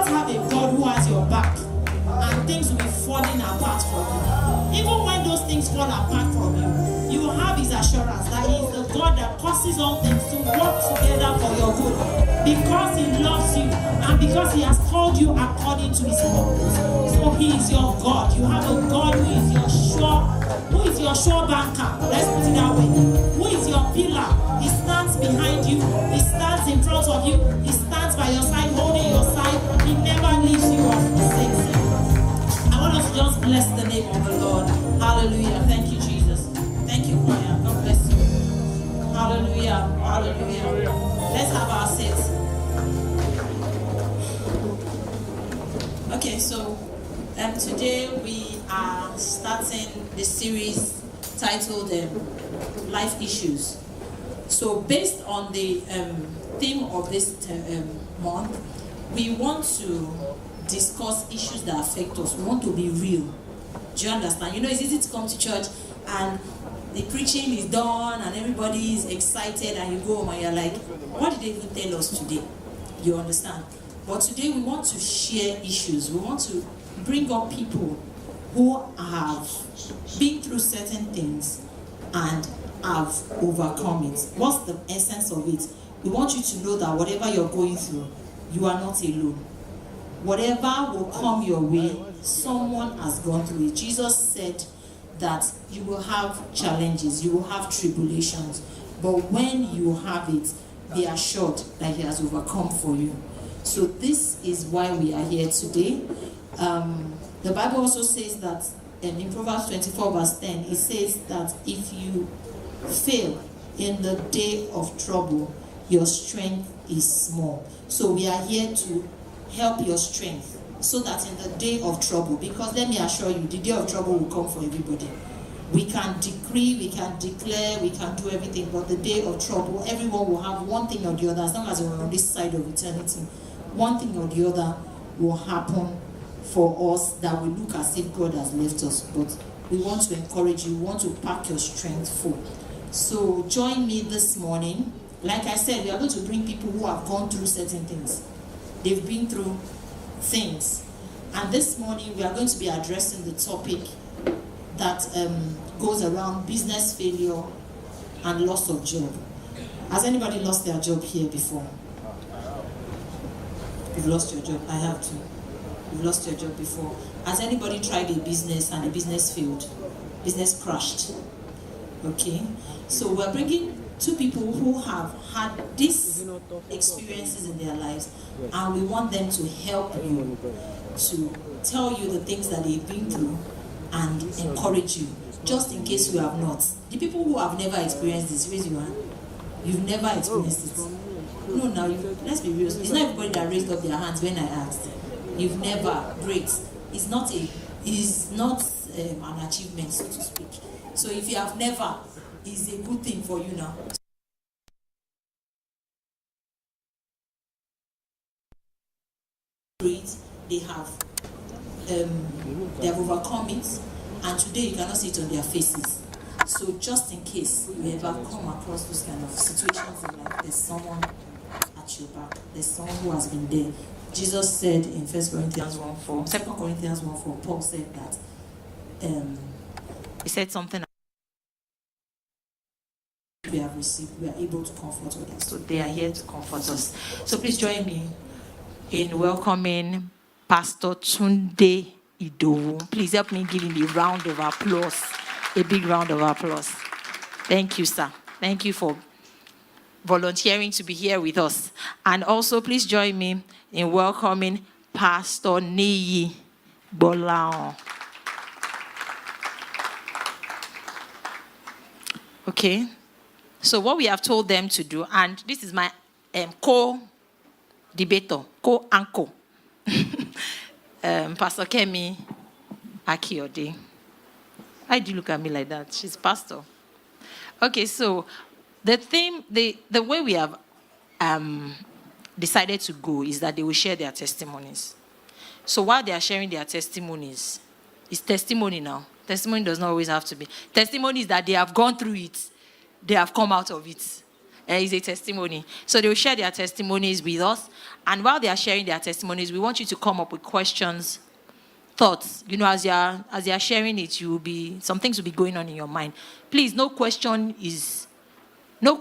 just have a God who has your back, and things will be falling apart for you. Even when those things fall apart from you, you will have his assurance that he is the God that causes all things to work together for your good, because he loves you and because he has called you according to his purpose. So he is your God. You have a God who is your sure banker. Let's put it that way. Who is your pillar? He stands behind you. He stands in front of you. He stands by your side, holding your side. He never leaves you or forsakes you. I want us to just bless the name of the Lord. Hallelujah. Thank you, Jesus. Thank you, choir. God bless you. Hallelujah. Hallelujah. Let's have our seats. Okay, so today we are starting the series titled Life Issues. So based on the theme of this month, we want to discuss issues that affect us. We want to be real. Do you understand? You know, it's easy to come to church and the preaching is done and everybody is excited and you go home and you're like, what did they even tell us today? You understand? But today we want to share issues. We want to bring up people who have been through certain things and have overcome it. What's the essence of it? We want you to know that whatever you're going through, you are not alone. Whatever will come your way, someone has gone through it. Jesus said that you will have challenges, you will have tribulations, but when you have it, be assured that he has overcome for you. So this is why we are here today. The Bible also says that in Proverbs 24 verse 10, it says that if you fail in the day of trouble, your strength is small. So we are here to help your strength, so that in the day of trouble, because let me assure you, the day of trouble will come for everybody. We can decree, we can declare, we can do everything, but the day of trouble, everyone will have one thing or the other. As long as we're on this side of eternity, one thing or the other will happen for us that will look as if God has left us. But we want to encourage you, we want to pack your strength full. So join me this morning. Like I said, we are going to bring people who have gone through certain things. They've been through things. And this morning we are going to be addressing the topic that goes around business failure and loss of job. Has anybody lost their job here before? You've lost your job. I have too. You've lost your job before. Has anybody tried a business and the business failed? Business crashed. Okay. So we're bringing two people who have had these experiences in their lives, and we want them to help you, to tell you the things that they've been through and encourage you, just in case you have not. The people who have never experienced this, raise your hand. You've never experienced it. No, now, let's be real. It's not everybody that raised up their hands when I asked. You've never. Great. It's not an achievement, so to speak. So if you have never, it's a good thing for you now. They have overcome it, and today you cannot see it on their faces. So just in case you ever come across those kind of situations in life, there's someone at your back, there's someone who has been there. Jesus said in 1 Corinthians 1:4, 2 Corinthians 1:4, Paul said that he said something we have received, we are able to comfort others. So they are here to comfort us. So please join me in welcoming Pastor Tunde Idowu. Please help me give him a round of applause. A big round of applause. Thank you, sir. Thank you for volunteering to be here with us. And also, please join me in welcoming Pastor Niyi Bolao. Okay. So what we have told them to do, and this is my co-debater, co-anchor, Pastor Kemi Akiode. Why do you look at me like that? She's pastor. Okay, so the theme, the way we have decided to go is that they will share their testimonies. So while they are sharing their testimonies, it's testimony now. Testimony does not always have to be. Testimony is that they have gone through it. They have come out of it. is a testimony. So they will share their testimonies with us. And while they are sharing their testimonies, we want you to come up with questions, thoughts. As you are sharing it, some things will be going on in your mind. Please, no question is not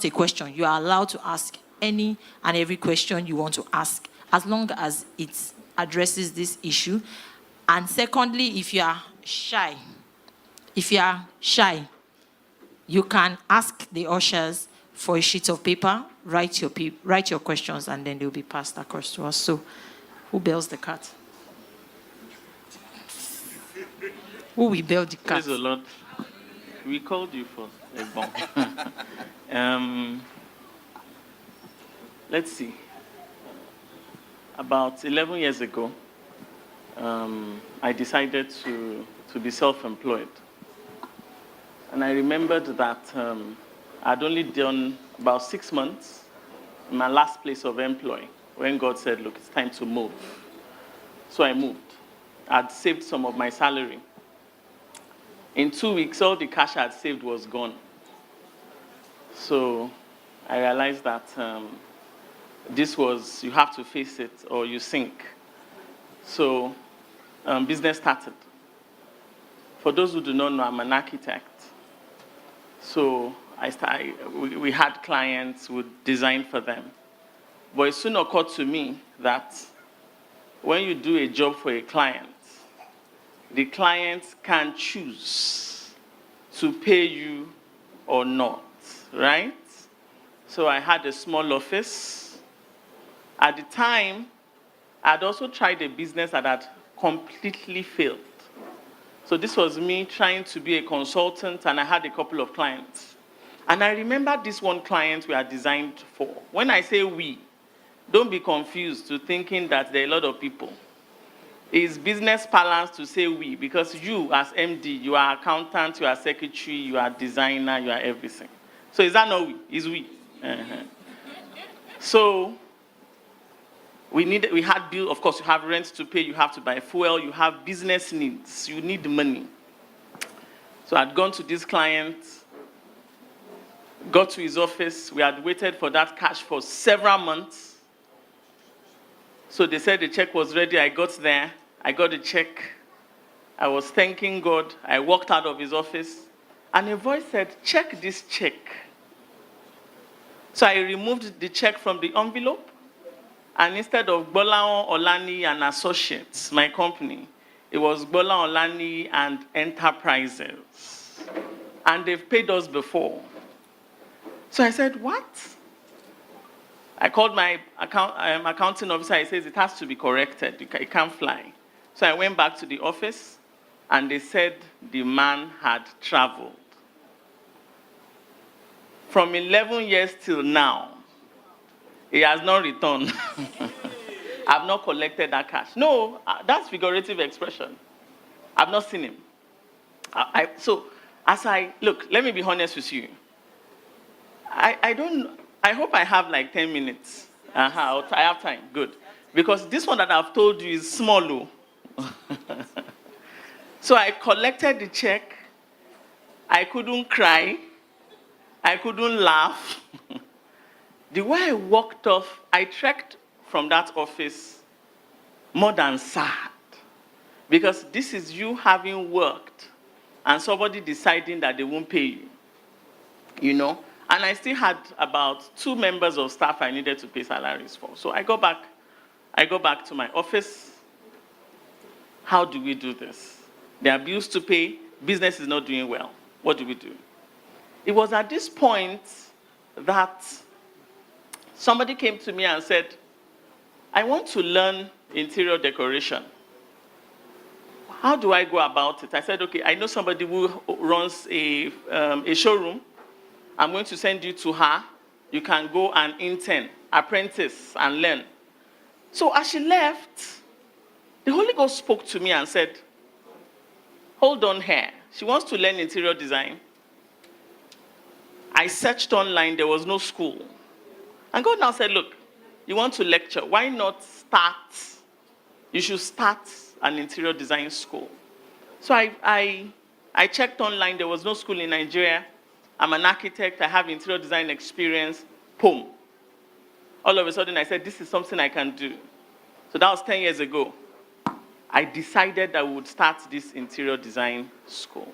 a question. You are allowed to ask any and every question you want to ask, as long as it addresses this issue. And secondly, if you are shy, you can ask the ushers for a sheet of paper, write your questions, and then they'll be passed across to us. So, who bails the cat? Who will bail the cat? Praise the Lord. We called you first. Let's see. About 11 years ago, I decided to be self-employed. And I remembered that I'd only done about 6 months in my last place of employ when God said, look, it's time to move. So I moved. I'd saved some of my salary. In 2 weeks, all the cash I'd saved was gone. So I realized that this was, you have to face it or you sink. So business started. For those who do not know, I'm an architect. So we had clients, would design for them. But it soon occurred to me that when you do a job for a client, the client can choose to pay you or not, right? So I had a small office. At the time, I'd also tried a business that had completely failed. So this was me trying to be a consultant, and I had a couple of clients. And I remember this one client we had designed for. When I say we, don't be confused to thinking that there are a lot of people. It's business balance to say we, because you as MD, you are accountant, you are secretary, you are designer, you are everything. So is that not we? It's we. So we had bill, of course, you have rent to pay, you have to buy fuel, you have business needs, you need money. So I'd gone to this client, got to his office, we had waited for that cash for several months. So they said the check was ready, I got there, I got the check, I was thanking God, I walked out of his office, and a voice said, check this check. So I removed the check from the envelope, and instead of Gbolahan Olani and Associates, my company, it was Gbolahan Olani and Enterprises. And they've paid us before. So I said, what? I called my accounting officer. He says, it has to be corrected. It can't fly. So I went back to the office, and they said the man had traveled. From 11 years till now, he has not returned. I've not collected that cash. No, that's figurative expression. I've not seen him. So, look, let me be honest with you. I hope I have like 10 minutes. I have time, good. Because this one that I've told you is small. So I collected the check. I couldn't cry. I couldn't laugh. The way I walked off, I trekked from that office more than sad. Because this is you having worked and somebody deciding that they won't pay you. You know? And I still had about 2 members of staff I needed to pay salaries for. So I go back to my office. How do we do this? There are bills to pay. Business is not doing well. What do we do? It was at this point that somebody came to me and said, I want to learn interior decoration. How do I go about it? I said, okay, I know somebody who runs a showroom. I'm going to send you to her. You can go and intern, apprentice, and learn. So as she left, the Holy Ghost spoke to me and said, hold on here. She wants to learn interior design. I searched online. There was no school. And God now said, look, you want to lecture. Why not start? You should start an interior design school. So I checked online. There was no school in Nigeria. I'm an architect. I have interior design experience. Boom. All of a sudden, I said, this is something I can do. So that was 10 years ago. I decided that we would start this interior design school.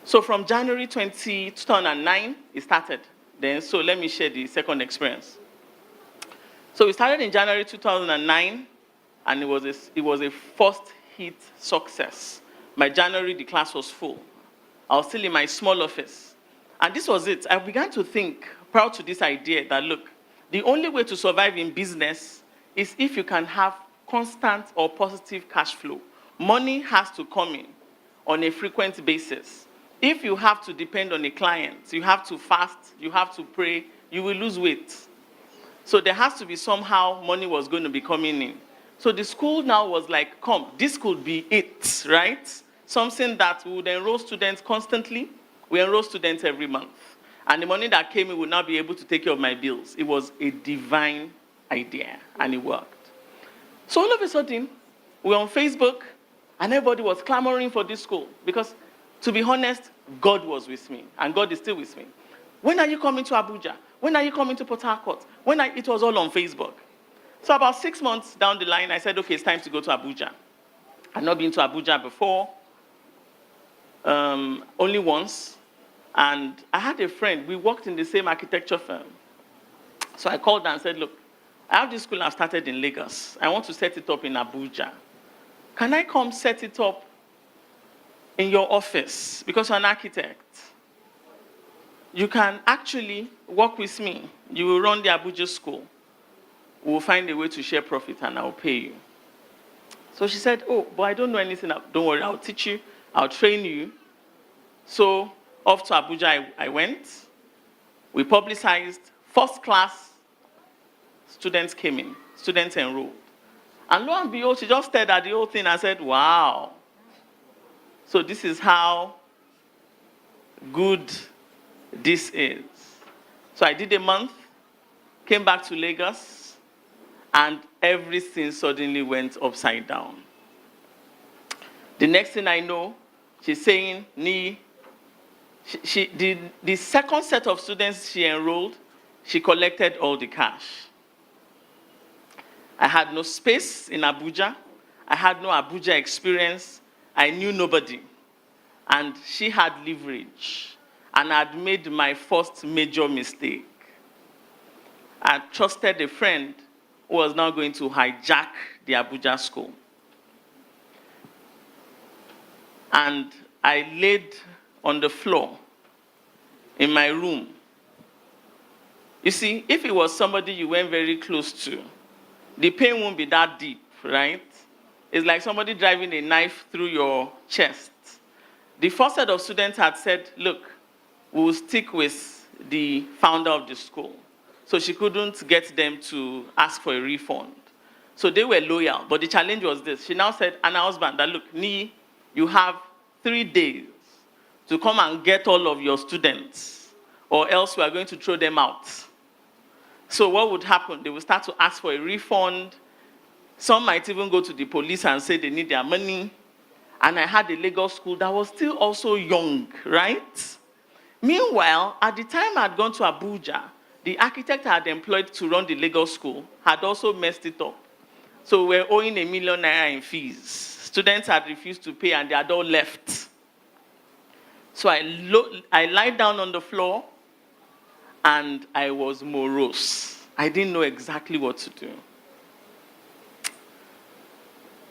So from January 2009, it started. Then, so let me share the second experience. So we started in January 2009, and it was a first hit success. By January, the class was full. I was still in my small office. And this was it. I began to think, proud to this idea, that look, the only way to survive in business is if you can have constant or positive cash flow. Money has to come in on a frequent basis. If you have to depend on a client, you have to fast, you have to pray, you will lose weight. So there has to be somehow money was going to be coming in. So the school now was like, come, this could be it, right? Something that we would enroll students constantly. We enroll students every month. And the money that came in would now be able to take care of my bills. It was a divine idea, and it worked. So all of a sudden, we were on Facebook, and everybody was clamoring for this school. Because, to be honest, God was with me, and God is still with me. When are you coming to Abuja? When are you coming to Port Harcourt? It was all on Facebook. So about 6 months down the line, I said, okay, it's time to go to Abuja. I'd not been to Abuja before, only once. And I had a friend, we worked in the same architecture firm. So I called her and said, look, I have this school I've started in Lagos. I want to set it up in Abuja. Can I come set it up in your office? Because you're an architect. You can actually work with me. You will run the Abuja school. We'll find a way to share profit and I'll pay you. So she said, oh, but I don't know anything. Don't worry, I'll teach you. I'll train you. So off to Abuja I went. We publicized. First class students came in. Students enrolled. And lo and behold, she just stared at the whole thing and said, wow. So this is how good this is. So I did a month, came back to Lagos, and everything suddenly went upside down. The next thing I know, she's saying, the second set of students she enrolled, she collected all the cash. I had no space in Abuja. I had no Abuja experience. I knew nobody. And she had leverage. And I'd made my first major mistake. I trusted a friend who was now going to hijack the Abuja school. And I laid on the floor in my room. You see, if it was somebody you went very close to, the pain won't be that deep, right? It's like somebody driving a knife through your chest. The first set of students had said, look, we'll stick with the founder of the school. So she couldn't get them to ask for a refund. So they were loyal. But the challenge was this. She now said, and her husband, that look, Nii, you have 3 days to come and get all of your students, or else we are going to throw them out. So what would happen? They would start to ask for a refund. Some might even go to the police and say they need their money. And I had a Lagos school that was still also young, right? Meanwhile, at the time I had gone to Abuja, the architect I had employed to run the Lagos school had also messed it up. So we're owing ₦1 million in fees. Students had refused to pay and they had all left. So I lied down on the floor and I was morose. I didn't know exactly what to do.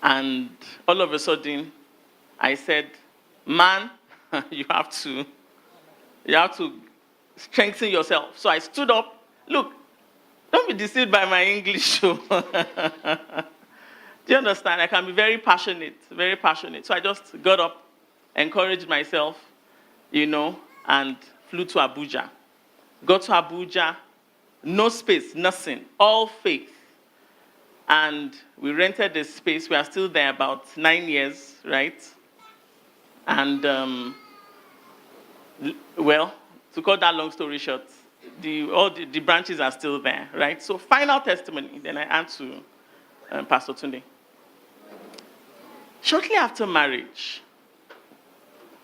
And all of a sudden, I said, man, you have to strengthen yourself. So I stood up. Look, don't be deceived by my English. Do you understand? I can be very passionate, very passionate. So I just got up, encouraged myself, and flew to Abuja. Got to Abuja, no space, nothing, all faith. And we rented the space. We are still there about 9 years, right? And, to cut that long story short, all the branches are still there, right? So final testimony, then I answer Pastor Tunde. Shortly after marriage,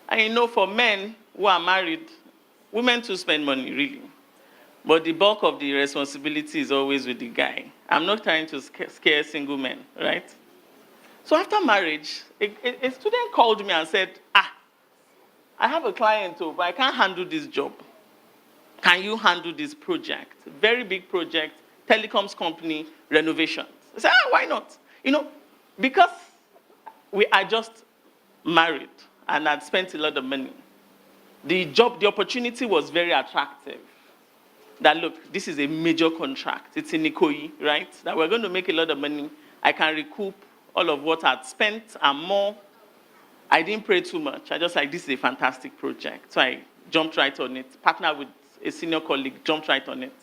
and for men who are married, women too spend money, really. But the bulk of the responsibility is always with the guy. I'm not trying to scare single men, right? So after marriage, a student called me and said, I have a client, but I can't handle this job. Can you handle this project? Very big project, telecoms company, renovations. I said, why not? Because we are just married and had spent a lot of money. The opportunity was very attractive. That, look, this is a major contract. It's in Ikoyi, right? That we're going to make a lot of money. I can recoup all of what I'd spent and more. I didn't pray too much. I just this is a fantastic project. So I jumped right on it. Partnered with a senior colleague, jumped right on it.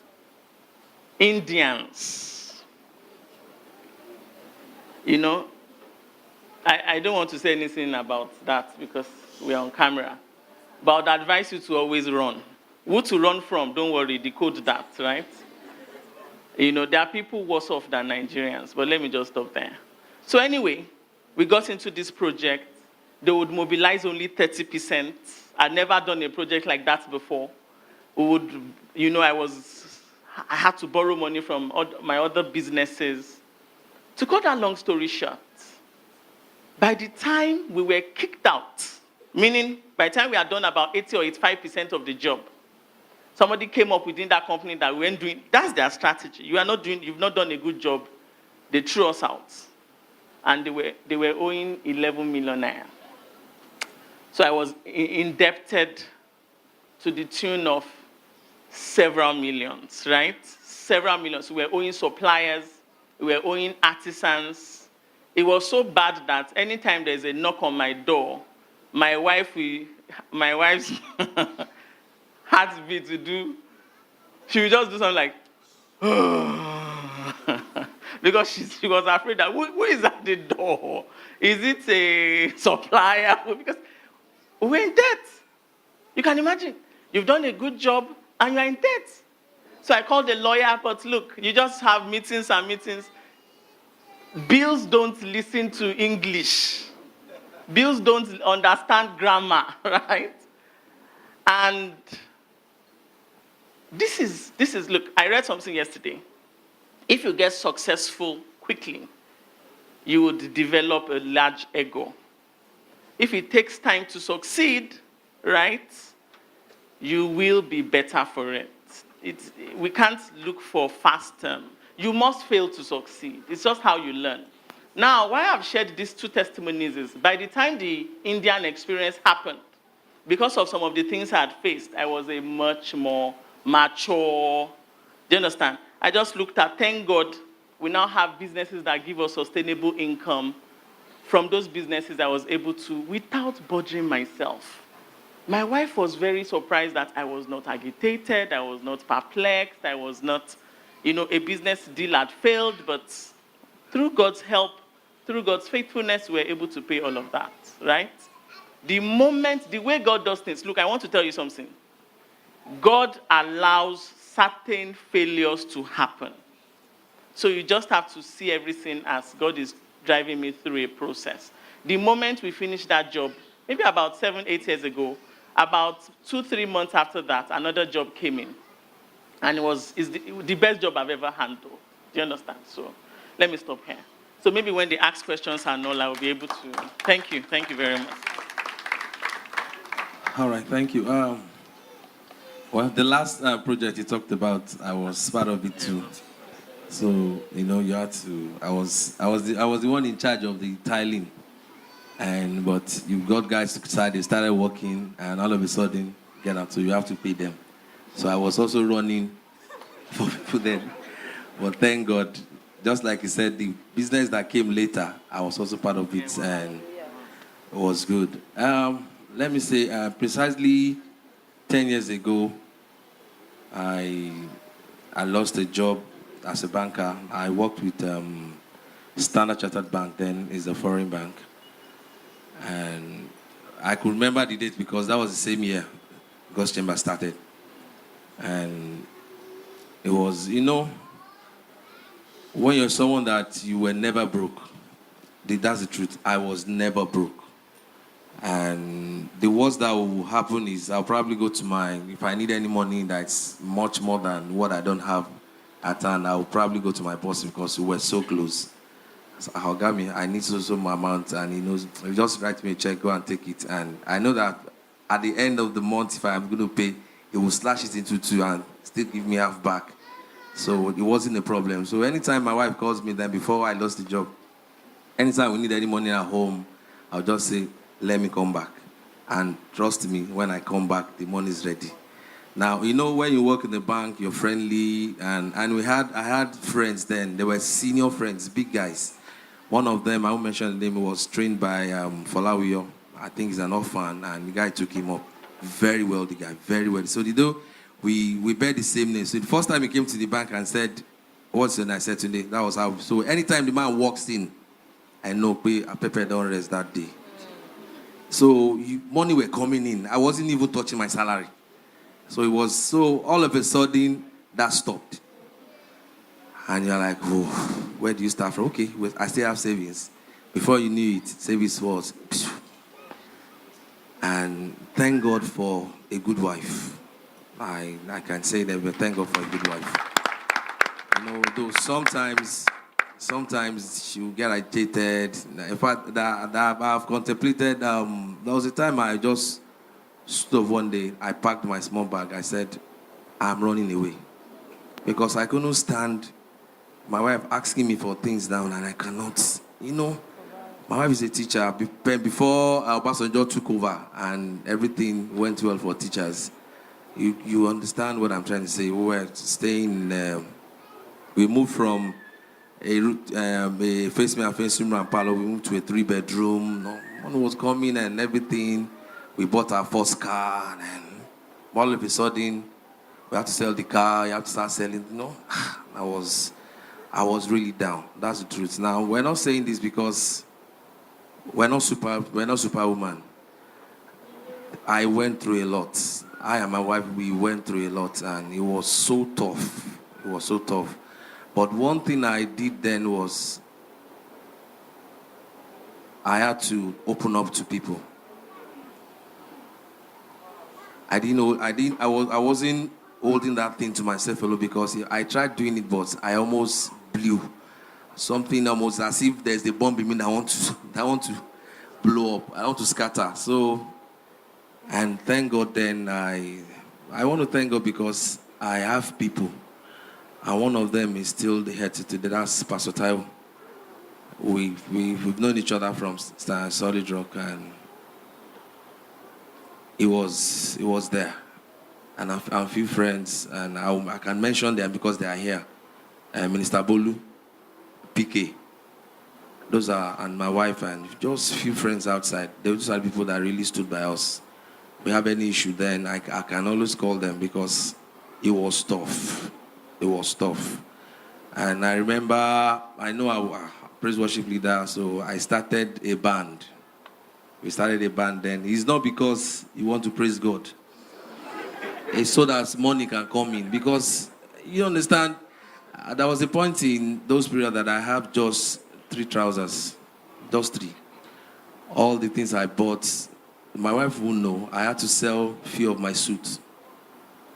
Indians. I don't want to say anything about that because we're on camera. But I'd advise you to always run. Who to run from, don't worry, decode that, right? There are people worse off than Nigerians, but let me just stop there. So anyway, we got into this project. They would mobilize only 30%. I'd never done a project like that before. I had to borrow money from my other businesses. To cut that long story short, by the time we were kicked out, meaning by the time we had done about 80 or 85% of the job, somebody came up within that company that we weren't doing. That's their strategy. You've not done a good job. They threw us out. And they were owing 11 million naira. So I was indebted to the tune of several millions, right? Several millions. We were owing suppliers. We were owing artisans. It was so bad that anytime there's a knock on my door, my wife's heartbeat to do, she would just do something like, because she was afraid that who is at the door? Is it a supplier? Because we're in debt. You can imagine. You've done a good job and you're in debt. So I called the lawyer, but look, you just have meetings and meetings. Bills don't listen to English. Bills don't understand grammar, right? And this is, look, I read something yesterday. If you get successful quickly, you would develop a large ego. If it takes time to succeed, right, you will be better for it. We can't look for fast term. You must fail to succeed. It's just how you learn. Now, why I've shared these two testimonies is by the time the Indian experience happened, because of some of the things I had faced, I was a much more mature. Do you understand? I just looked at, thank God, we now have businesses that give us sustainable income. From those businesses, I was able to, without bothering myself. My wife was very surprised that I was not agitated, I was not perplexed, I was not, a business deal had failed, but through God's help, through God's faithfulness, we were able to pay all of that, right? The way God does things, look, I want to tell you something. God allows certain failures to happen. So you just have to see everything as God is driving me through a process. The moment we finished that job, maybe about 7-8 years ago, about 2-3 months after that, another job came in. And it's the best job I've ever handled. Do you understand? So let me stop here. So maybe when they ask questions and all, I will be able to. Thank you. Thank you very much. All right. Thank you. Well, the last project you talked about, I was part of it too. So you had to. I was the one in charge of the tiling, but you got guys to decide. They started working, and all of a sudden, so you have to pay them. So I was also running for people then. But thank God, just like you said, the business that came later, I was also part of it, and it was good. Let me say, precisely 10 years ago, I lost a job as a banker. I worked with Standard Chartered Bank, then is a foreign bank. And I could remember the date because that was the same year God's Chamber started. And it was, when you're someone that you were never broke, that's the truth. I was never broke. And the worst that will happen is I'll probably go to if I need any money that's much more than what I don't have at hand, I'll probably go to my boss because we were so close. So I need so amount, and he knows, he just write me a check, go and take it. And I know that at the end of the month, if I'm going to pay, he will slash it into two and still give me half back. So it wasn't a problem. So anytime my wife calls me, then before I lost the job, anytime we need any money at home, I'll just say, let me come back. And trust me, when I come back, the money is ready. Now, you know, when you work in the bank, you're friendly. And I had friends then. They were senior friends, big guys. One of them, I won't mention the name, was trained by Folawiyo. I think he's an orphan, and the guy took him up. Very wealthy guy, very wealthy. So we bear the same name. So the first time he came to the bank and said, what's your name? I said today. That was how. So anytime the man walks in, I know Pepe don't rest that day. So money were coming in. I wasn't even touching my salary. So it was so all of a sudden that stopped. And you're like, oh, where do you start from? Okay, I still have savings. Before you knew it, savings was. And thank God for a good wife. I can say that, but thank God for a good wife. You know, though sometimes she will get agitated. In fact, that I've contemplated. There was a time I just stood up one day. I packed my small bag. I said, I'm running away. Because I couldn't stand my wife asking me for things down, and I cannot. You know, my wife is a teacher. Before Obasanjo took over and everything went well for teachers, you understand what I'm trying to say. We were staying, we moved from a face-me-and-face room and parlor. We moved to a 3-bedroom. No one was coming and everything. We bought our first car, and all of a sudden, we had to sell the car. You have to start selling. No, I was really down. That's the truth. Now, we're not saying this because we're not superwoman. I went through a lot. I and my wife, we went through a lot, and it was so tough. It was so tough. But one thing I did then was I had to open up to people. I wasn't holding that thing to myself alone, because I tried doing it, but I almost blew. Something almost as if there's a bomb in me that I want to blow up. I want to scatter. So, and thank God then I want to thank God because I have people. And one of them is still the head today. That's Pastor Taiwo. We've known each other from Solid Rock, and it was there. And a few friends, and I can mention them because they are here. Minister Bolu, PK. Those are, and my wife, and just a few friends outside. Those are people that really stood by us. If we have any issue then, I can always call them because it was tough. It was tough. And I remember, I know I was praise worship leader, so I started a band. We started a band then. It's not because you want to praise God. It's so that money can come in. Because, you understand, there was a point in those periods that I have just 3 trousers. Just 3. All the things I bought, my wife won't know. I had to sell a few of my suits.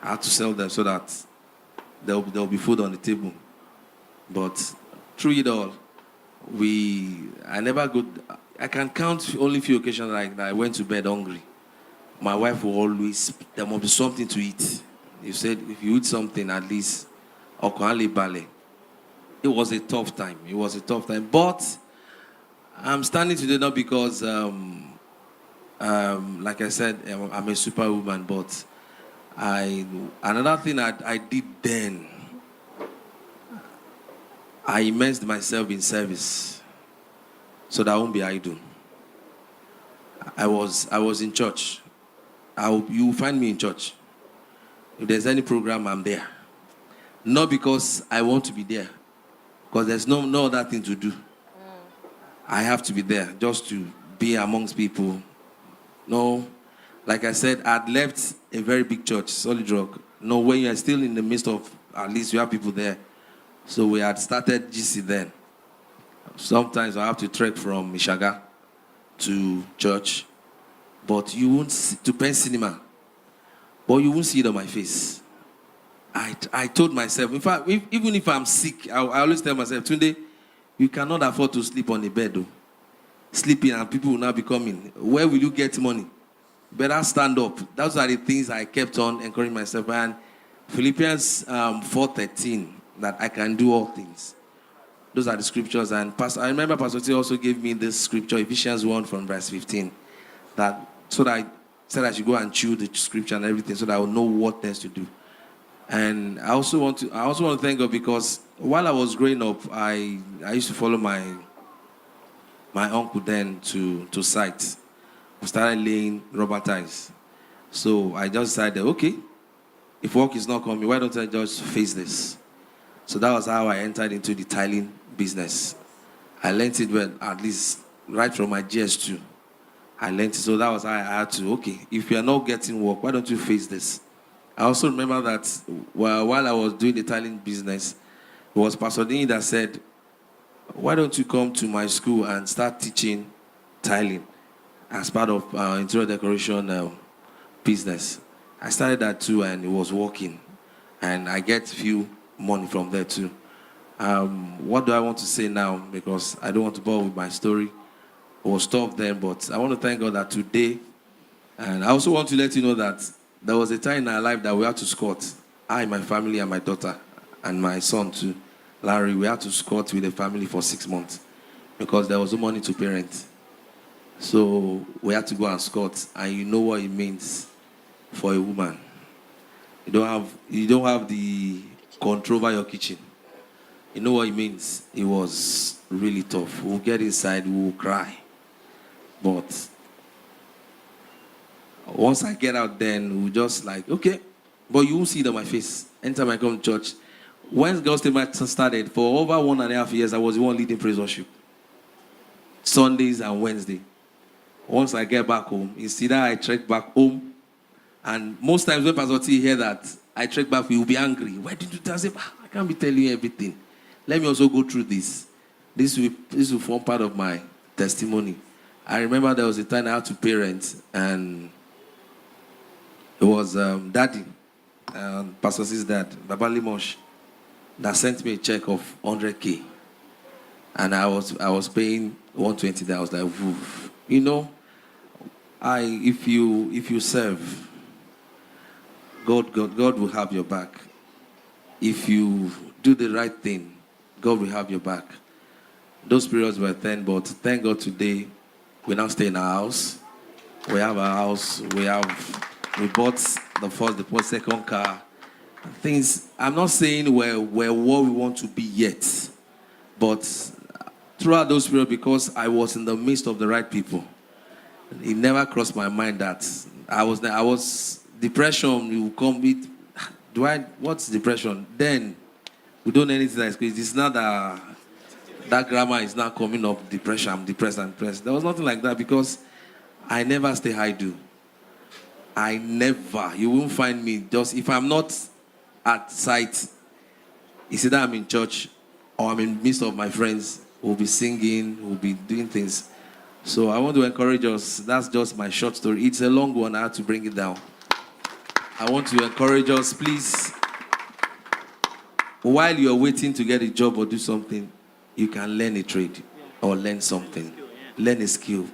I had to sell them so that there'll be food on the table. But through it all, I can count only a few occasions like that I went to bed hungry. My wife will always, there must be something to eat. You said, if you eat something, at least, okohale bale. It was a tough time. It was a tough time. But I'm standing today not because, like I said, I'm a superwoman, but another thing I did then, I immersed myself in service so that I won't be idle. I was in church. You will find me in church. If there's any program, I'm there. Not because I want to be there, because there's no other thing to do. I have to be there just to be amongst people. No, like I said, I'd left a very big church, Solid Rock. No, when you are still in the midst of, at least you have people there. So we had started GC then. Sometimes I have to trek from Mishaga to church. but you won't see, to pen cinema, but you won't see it on my face. I told myself, in fact, even if I'm sick, I always tell myself, Tunde, you cannot afford to sleep on a bed, though. Sleeping and people will now be coming. Where will you get money? Better stand up. Those are the things I kept on encouraging myself. And Philippians 4:13, that I can do all things. Those are the scriptures. And I remember Pastor T also gave me this scripture, Ephesians 1 from verse 15, so that I said I should go and chew the scripture and everything so that I will know what next to do. And I also want to thank God, because while I was growing up, I used to follow my uncle then to site. We started laying rubber ties. So I just decided, okay, if work is not coming, why don't I just face this? So that was how I entered into the tiling business. I learned it well, at least right from my GS2. I learned it. So that was how I had to, okay, if you are not getting work, why don't you face this? I also remember that while I was doing the tiling business, it was Pastor Dini that said, why don't you come to my school and start teaching tiling as part of interior decoration business? I started that too, and it was working. And I get few money from there too. What do I want to say now? Because I don't want to bore with my story. It was tough then, but I want to thank God that today, and I also want to let you know that there was a time in our life that we had to squat. I, my family, and my daughter, and my son too, Larry, we had to squat with the family for 6 months because there was no money to parent. So we had to go and squat, and you know what it means for a woman. You don't have the control over your kitchen. You know what it means. It was really tough. We'll get inside, we'll cry. But once I get out, then we'll just like, okay. But you won't see it on my face. Anytime I come to church. When Girls' Day started, for over 1.5 years, I was the one leading praise worship. Sundays and Wednesday. Once I get back home, instead I trek back home. And most times when Pastor T hear that I trek back, he will be angry. Why did you tell me? I can't be telling you everything. Let me also go through this. This will form part of my testimony. I remember there was a time I had to parent, and it was Daddy, Pastor C's dad, Baba Limosh, that sent me a check of 100K. And I was paying 120. I was like, woof. You know, if you serve, God will have your back. If you do the right thing, God will have your back. Those periods were then, but thank God today, we now stay in our house. We have our house. We bought the second car. Things, I'm not saying we're where we want to be yet, but throughout those periods, because I was in the midst of the right people, it never crossed my mind that I was depression will come with. What's depression? Then we don't know anything that's crazy. It's not that grammar is not coming up. Depression, I'm depressed. There was nothing like that, because I never stay high do. You won't find me just if I'm not at site. It's either I'm in church or I'm in the midst of my friends. We'll be singing, we'll be doing things. So I want to encourage us. That's just my short story. It's a long one. I have to bring it down. I want to encourage us, please. While you're waiting to get a job or do something, you can learn a trade or learn something. Learn a skill.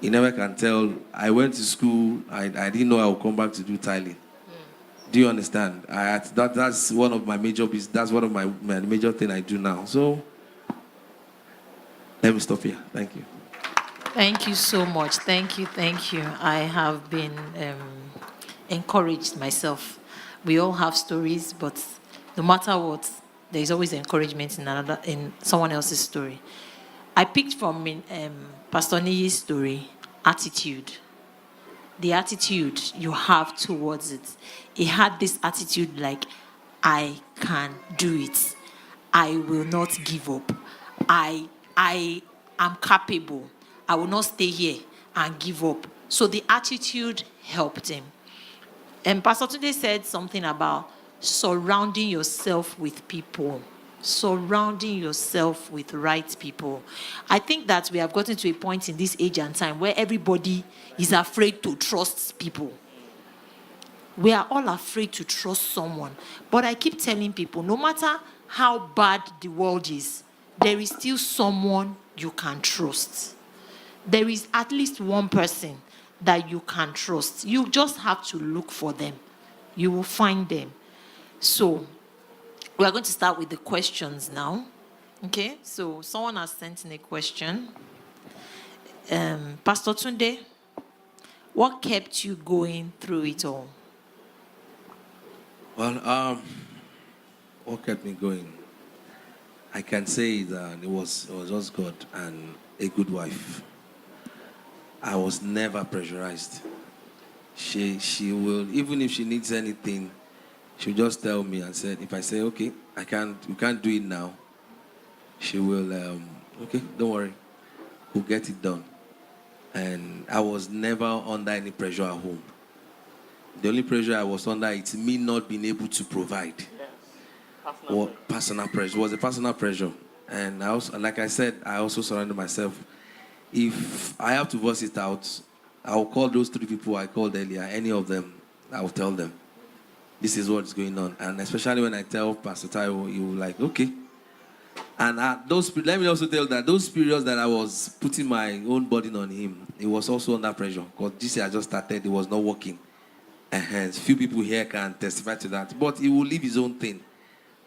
You never can tell. I went to school. I didn't know I would come back to do tiling. Do you understand? That's one of my major business. That's one of my major thing I do now. So let me stop here. Thank you. Thank you so much. Thank you. I have been encouraged myself. We all have stories, but no matter what, there is always encouragement in someone else's story. I picked from Pastor Niyi's story, attitude. The attitude you have towards it. He had this attitude like, I can do it. I will not give up. I am capable. I will not stay here and give up. So the attitude helped him. And Pastor Tunde said something about surrounding yourself with people surrounding yourself with right people. I think that we have gotten to a point in this age and time where everybody is afraid to trust people. We are all afraid to trust someone. But I keep telling people, no matter how bad the world is, there is still someone you can trust. There is at least one person that you can trust. You just have to look for them. You will find them. So, we are going to start with the questions now. Okay, so someone has sent in a question. Pastor Tunde, what kept you going through it all? Well, what kept me going? I can say that it was just God and a good wife. I was never pressurized. She will, even if she needs anything, she'll just tell me and said, if I say, okay, you can't do it now, she will, okay, don't worry, we'll get it done. And I was never under any pressure at home. The only pressure I was under is me not being able to provide. Yes. Personal pressure. It was a personal pressure. And I also, like I said, I also surrounded myself. If I have to voice it out, I'll call those 3 people I called earlier, any of them, I'll tell them, this is what's going on. And especially when I tell Pastor Taiwo, he will like, okay. And let me also tell that those periods that I was putting my own burden on him, it was also under pressure. Because this year I just started, it was not working. And few people here can testify to that. But he will leave his own thing.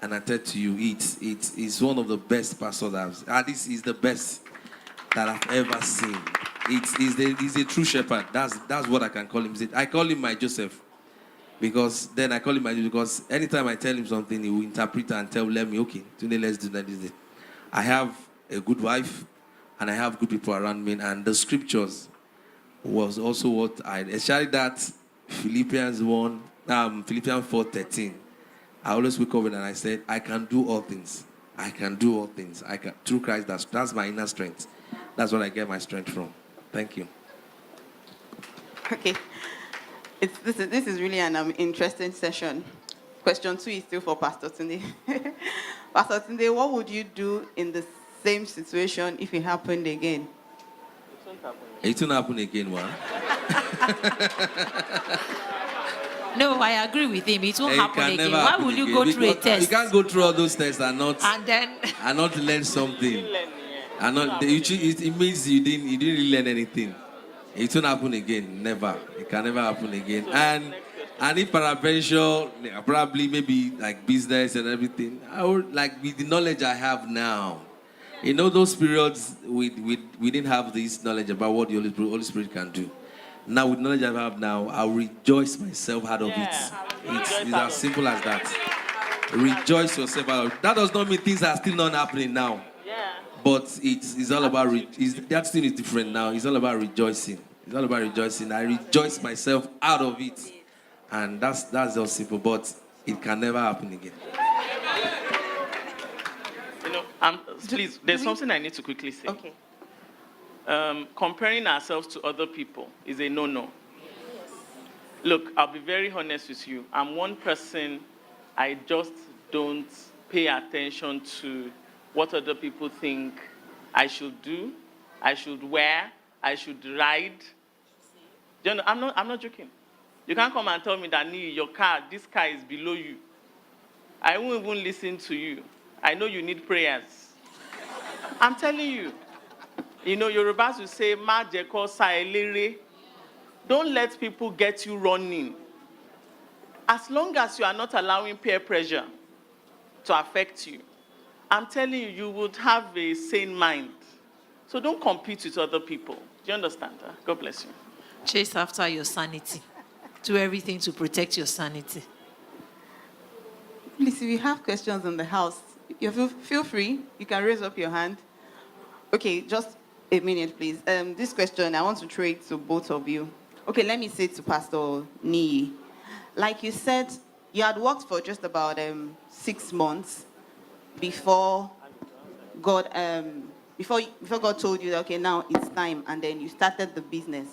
And I tell to you, it's one of the best pastors this is the best that I've ever seen. He's a true shepherd. That's what I can call him. I call him my Joseph. Because then I call him my Joseph. Because anytime I tell him something, he will interpret and let me, okay, today let's do that. I have a good wife and I have good people around me. And the scriptures was also what especially that Philippians 4:13. I always wake up and I said, I can do all things. I can do all things. I can through Christ. That's my inner strength. That's what I get my strength from. Thank you. Okay. This is really an interesting session. Question 2 is still for Pastor Tunde. Pastor Tunde, what would you do in the same situation if it happened again? It won't happen again, man. No, I agree with him. It won't happen again. Why will you go through a test? You can't go through all those tests and not learn something. It means you didn't really learn anything. It won't happen again. Never. It can never happen again. And if peradventure, probably maybe like business and everything, I would like with the knowledge I have now. You know, those periods we didn't have this knowledge about what the Holy Spirit can do. Now with knowledge I have now, I'll rejoice myself out of it. It's as simple as that. Rejoice yourself out of it. That does not mean things are still not happening now. But it's all about, that thing is different now. It's all about rejoicing. It's all about rejoicing. I rejoice myself out of it. And that's just simple, but it can never happen again. You know, please, there's something I need to quickly say. Okay. Comparing ourselves to other people is a no-no. Yes. Look, I'll be very honest with you. I'm one person, I just don't pay attention to what other people think I should do, I should wear, I should ride. You know, I'm not joking. You can't come and tell me that your car, this car is below you. I won't even listen to you. I know you need prayers. I'm telling you. You know, Yorubas will say, Ma jeko sa elere. Don't let people get you running. As long as you are not allowing peer pressure to affect you, I'm telling you, you would have a sane mind. So don't compete with other people. Do you understand? God bless you. Chase after your sanity. Do everything to protect your sanity. Please, if you have questions in the house, you feel free. You can raise up your hand. Okay, just a minute, please. This question, I want to throw it to both of you. Okay, let me say to Pastor Nii. Like you said, you had worked for just about 6 months before God told you that, okay, now it's time, and then you started the business.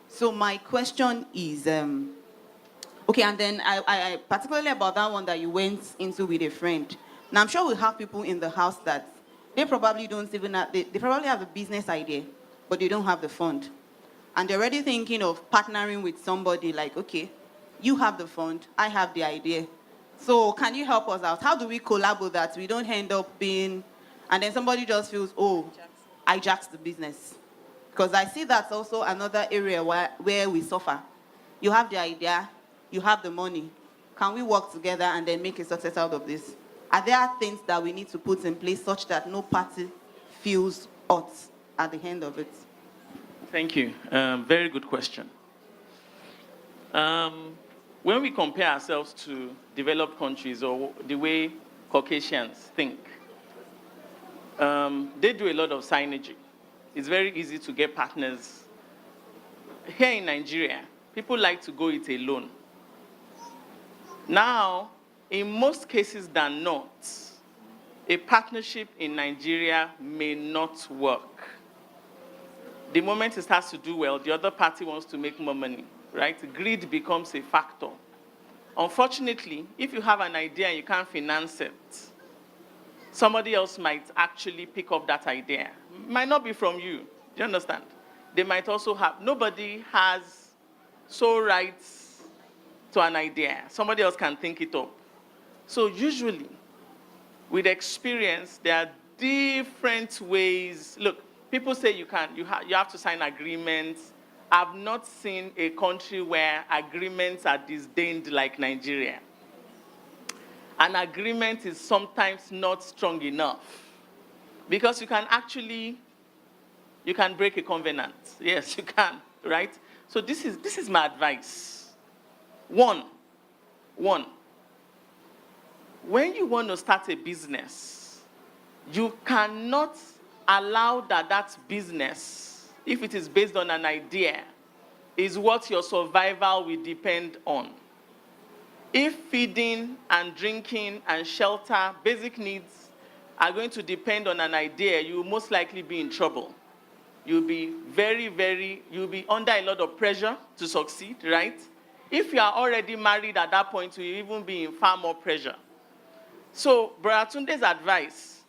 So my question is, okay, and then I particularly about that one that you went into with a friend. Now, I'm sure we have people in the house that they probably don't even have, they probably have a business idea, but they don't have the fund. And they're already thinking of partnering with somebody like, okay, you have the fund, I have the idea. So can you help us out? How do we collaborate that we don't end up being, and then somebody just feels, oh, hijacks the business? Because I see that's also another area where we suffer. You have the idea, you have the money. Can we work together and then make a success out of this? Are there things that we need to put in place such that no party feels hurt at the end of it? Thank you. Very good question. When we compare ourselves to developed countries or the way Caucasians think, they do a lot of synergy. It's very easy to get partners. Here in Nigeria, people like to go it alone. Now, in most cases than not, a partnership in Nigeria may not work. The moment it starts to do well, the other party wants to make more money, right? Greed becomes a factor. Unfortunately, if you have an idea and you can't finance it, somebody else might actually pick up that idea. Might not be from you. Do you understand? They might also have, nobody has sole rights to an idea. Somebody else can think it up. So usually, with experience, there are different ways. Look, people say you have to sign agreements. I've not seen a country where agreements are disdained like Nigeria. An agreement is sometimes not strong enough because you can break a covenant. Yes, you can, right? So this is my advice. One, when you want to start a business, you cannot allow that business, if it is based on an idea, is what your survival will depend on. If feeding and drinking and shelter, basic needs, are going to depend on an idea, you will most likely be in trouble. You'll be you'll be under a lot of pressure to succeed, right? If you are already married at that point, you'll even be in far more pressure. So, Brother Tunde's advice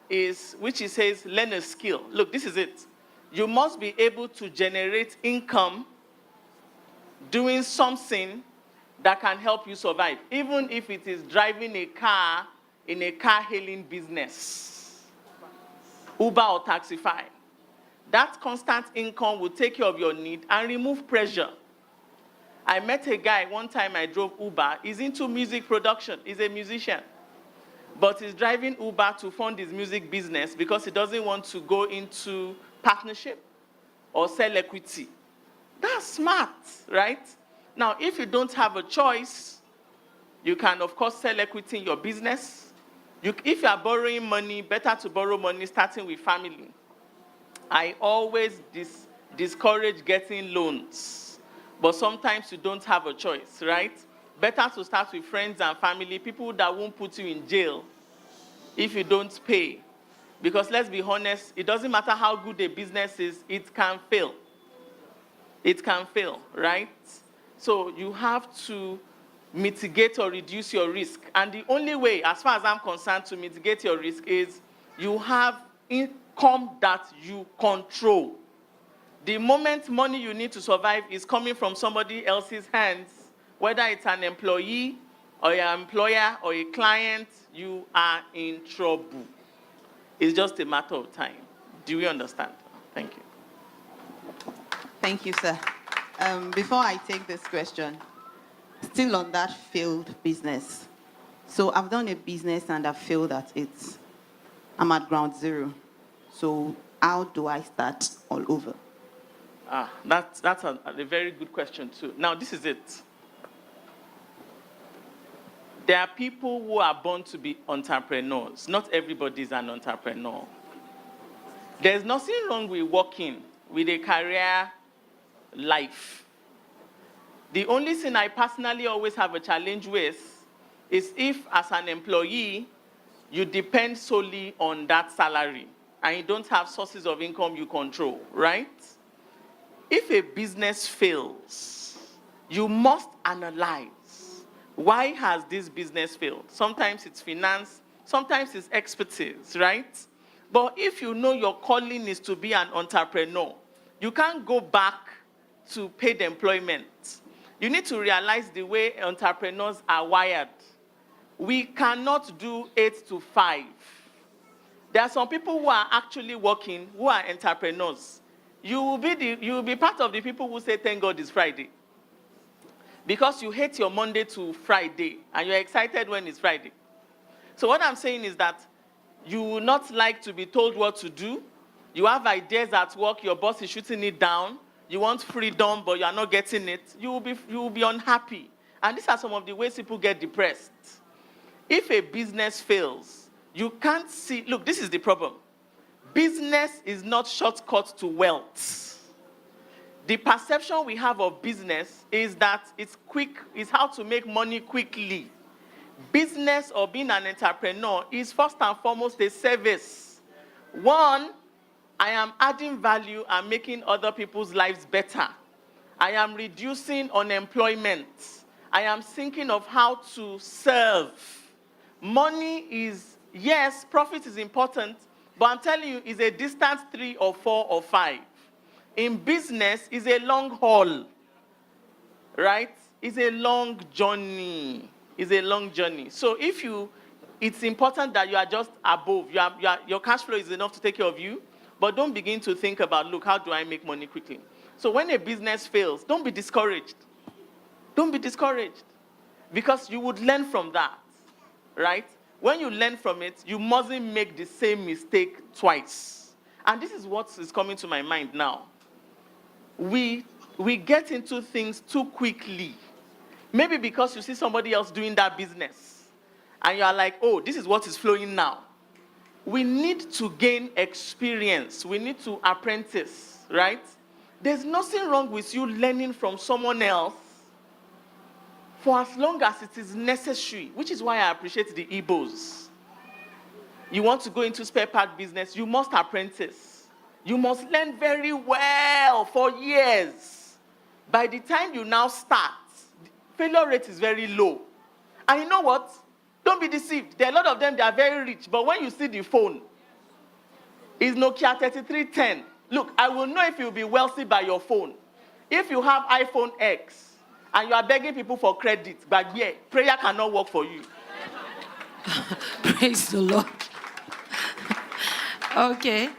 is, which he says, learn a skill. Look, this is it. You must be able to generate income doing something that can help you survive, even if it is driving a car in a car-hailing business, Uber or Taxify. That constant income will take care of your need and remove pressure. I met a guy, one time I drove Uber. He's into music production. He's a musician. But he's driving Uber to fund his music business because he doesn't want to go into partnership or sell equity. That's smart, right? Now, if you don't have a choice, you can, of course, sell equity in your business. If you are borrowing money, better to borrow money starting with family. I always discourage getting loans, but sometimes you don't have a choice, right? Better to start with friends and family, people that won't put you in jail if you don't pay. Because let's be honest, it doesn't matter how good a business is, it can fail. It can fail, right? So you have to mitigate or reduce your risk. And the only way, as far as I'm concerned, to mitigate your risk is you have income that you control. The moment money you need to survive is coming from somebody else's hands, whether it's an employee or your employer or a client, you are in trouble. It's just a matter of time. Do we understand? Thank you. Thank you, sir. Before I take this question, still on that failed business. So I've done a business and I've failed at it. I'm at ground zero. So how do I start all over? That's a very good question too. Now, this is it. There are people who are born to be entrepreneurs. Not everybody is an entrepreneur. There's nothing wrong with working with a career life. The only thing I personally always have a challenge with is if, as an employee, you depend solely on that salary and you don't have sources of income you control, right? If a business fails, you must analyze, why has this business failed? Sometimes it's finance, sometimes it's expertise, right? But if you know your calling is to be an entrepreneur, you can't go back to paid employment. You need to realize the way entrepreneurs are wired. We cannot do 8 to 5. There are some people who are actually working, who are entrepreneurs. You will be part of the people who say, thank God it's Friday. Because you hate your Monday to Friday, and you're excited when it's Friday. So what I'm saying is that you will not like to be told what to do. You have ideas at work, your boss is shooting it down. You want freedom, but you are not getting it. You will be unhappy. And these are some of the ways people get depressed. If a business fails, you can't see, look, this is the problem. Business is not shortcut to wealth. The perception we have of business is that it's quick, is how to make money quickly. Business or being an entrepreneur is first and foremost a service. One, I am adding value and making other people's lives better. I am reducing unemployment. I am thinking of how to serve. Money is, yes, profit is important, but I'm telling you, it's a distant 3 or 4 or 5. In business, it's a long haul, right? It's a long journey. It's a long journey. So it's important that you are just above. Your cash flow is enough to take care of you, but don't begin to think about, look, how do I make money quickly? So when a business fails, don't be discouraged. Don't be discouraged, because you would learn from that, right? When you learn from it, you mustn't make the same mistake twice. And this is what is coming to my mind now. We get into things too quickly. Maybe because you see somebody else doing that business, and you are like, oh, this is what is flowing now. We need to gain experience. We need to apprentice, right? There's nothing wrong with you learning from someone else for as long as it is necessary, which is why I appreciate the Igbos. You want to go into spare part business, you must apprentice. You must learn very well for years. By the time you now start, failure rate is very low. And you know what? Don't be deceived. There are a lot of them, they are very rich. But when you see the phone, it's Nokia 3310. Look, I will know if you'll be wealthy by your phone. If you have iPhone X, and you are begging people for credit, but yeah, prayer cannot work for you. Praise the Lord. Okay.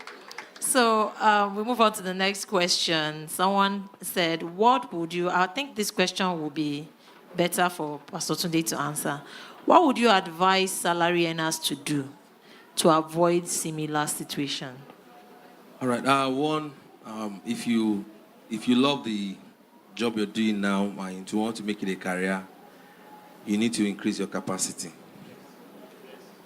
So we move on to the next question. Someone said, what would you, I think this question will be better for Pastor Tunde to answer. What would you advise salary earners to do to avoid similar situation? All right. One, if you love the job you're doing now and you want to make it a career, you need to increase your capacity.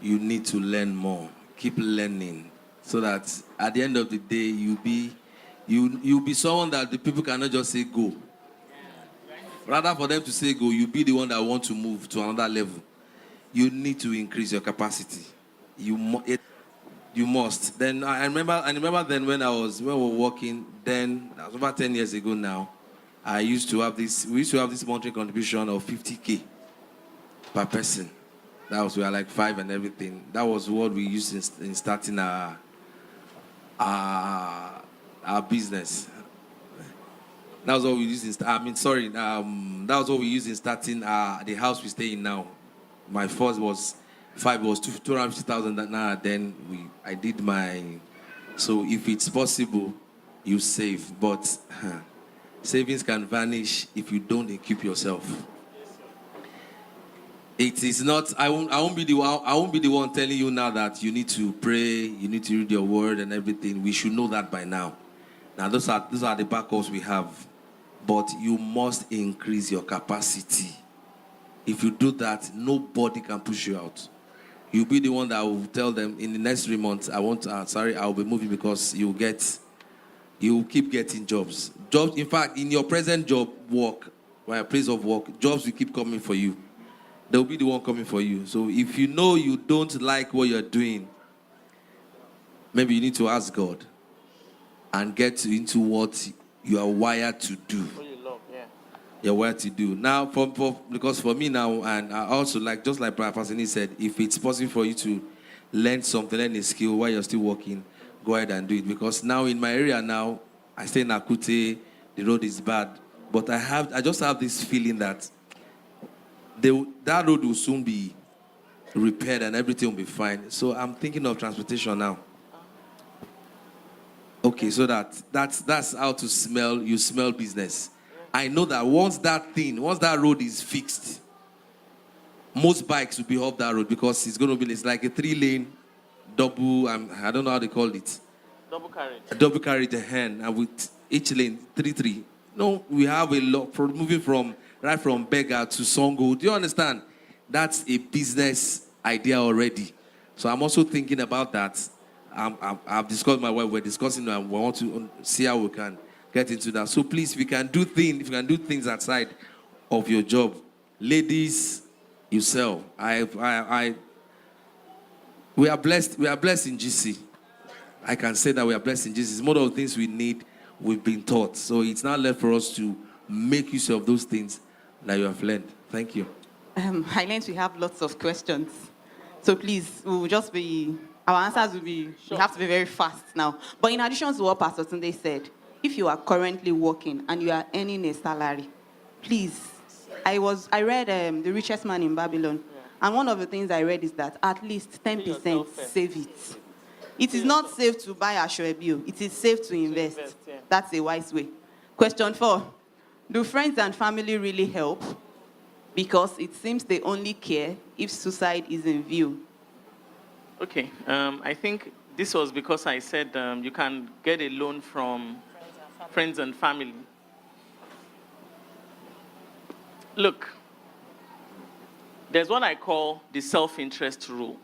You need to learn more. Keep learning, so that at the end of the day, you'll be someone that the people cannot just say go. Rather for them to say go, you'll be the one that want to move to another level. You need to increase your capacity. You must. Then I remember then when we were working, then that was about 10 years ago now. We used to have this monthly contribution of 50K per person. We were like 5 and everything. That was what we used in starting our business. That was what we used that was what we used in starting the house we stay in now. My first was 250,000 naira. Then I did so if it's possible, you save, but savings can vanish if you don't equip yourself. It is not. I won't be the one telling you now that you need to pray, you need to read your word and everything. We should know that by now. Now those are the backups we have, but you must increase your capacity. If you do that, nobody can push you out. You'll be the one that will tell them in the next 3 months, I'll be moving, because you keep getting jobs. In fact, in your present place of work, jobs will keep coming for you. They'll be the one coming for you. So if you know you don't like what you're doing, maybe you need to ask God and get into what you are wired to do. What you love, yeah. You're wired to do. Now, because for me now, and I also just like Pastor Pasini said, if it's possible for you to learn something, learn a skill while you're still working, go ahead and do it. Because now in my area now, I stay in Akute, the road is bad. But I just have this feeling that that road will soon be repaired and everything will be fine. So I'm thinking of transportation now. Okay, so that's how to smell. You smell business. I know that once that road is fixed, most bikes will be off that road because it's like a 3-lane double. I don't know how they call it. Double carriage. A double carriage hand, and with each lane 3-3. No, we have a lot moving from Berger to Songo. Do you understand? That's a business idea already. So I'm also thinking about that. I've discussed with my wife. We're discussing, and we want to see how we can get into that. So please, if you can do things outside of your job, ladies, you sell. We are blessed. We are blessed in GC. I can say that we are blessed in GC. It's more of the things we need. We've been taught. So it's now left for us to make use of those things that you have learned. Thank you. Highlands, we have lots of questions. So please, our answers will be, we have to be very fast now. But in addition to what Pastor Tunde said, if you are currently working and you are earning a salary, please, I read The Richest Man in Babylon, and one of the things I read is that at least 10% save it. It is not safe to buy a Shoebu. It is safe to invest. That's a wise way. Question 4. Do friends and family really help? Because it seems they only care if suicide is in view. Okay, I think this was because I said you can get a loan from friends and family. Look, there's what I call the self-interest rule.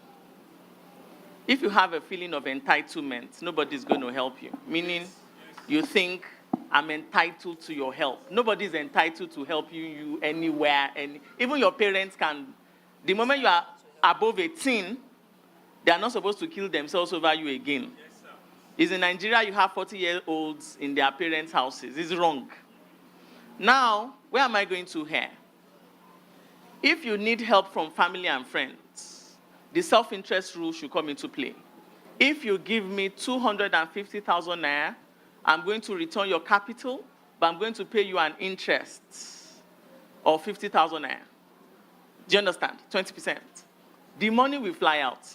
If you have a feeling of entitlement, nobody's going to help you. Meaning, you think, I'm entitled to your help. Nobody's entitled to help you anywhere. Even your parents can. The moment you are above 18, they are not supposed to kill themselves over you again. Is in Nigeria, you have 40-year-olds in their parents' houses. It's wrong. Now, where am I going to here? If you need help from family and friends, the self-interest rule should come into play. If you give me 250,000 naira, I'm going to return your capital, but I'm going to pay you an interest of 50,000 naira. Do you understand? 20%. The money will fly out.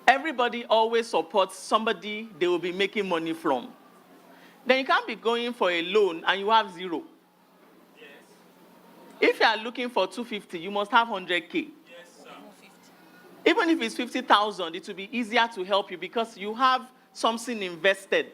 Everybody always supports somebody they will be making money from. Then you can't be going for a loan and you have 0. Yes. If you are looking for 250, you must have 100K. Yes, sir. Even if it's 50,000, it will be easier to help you because you have something invested.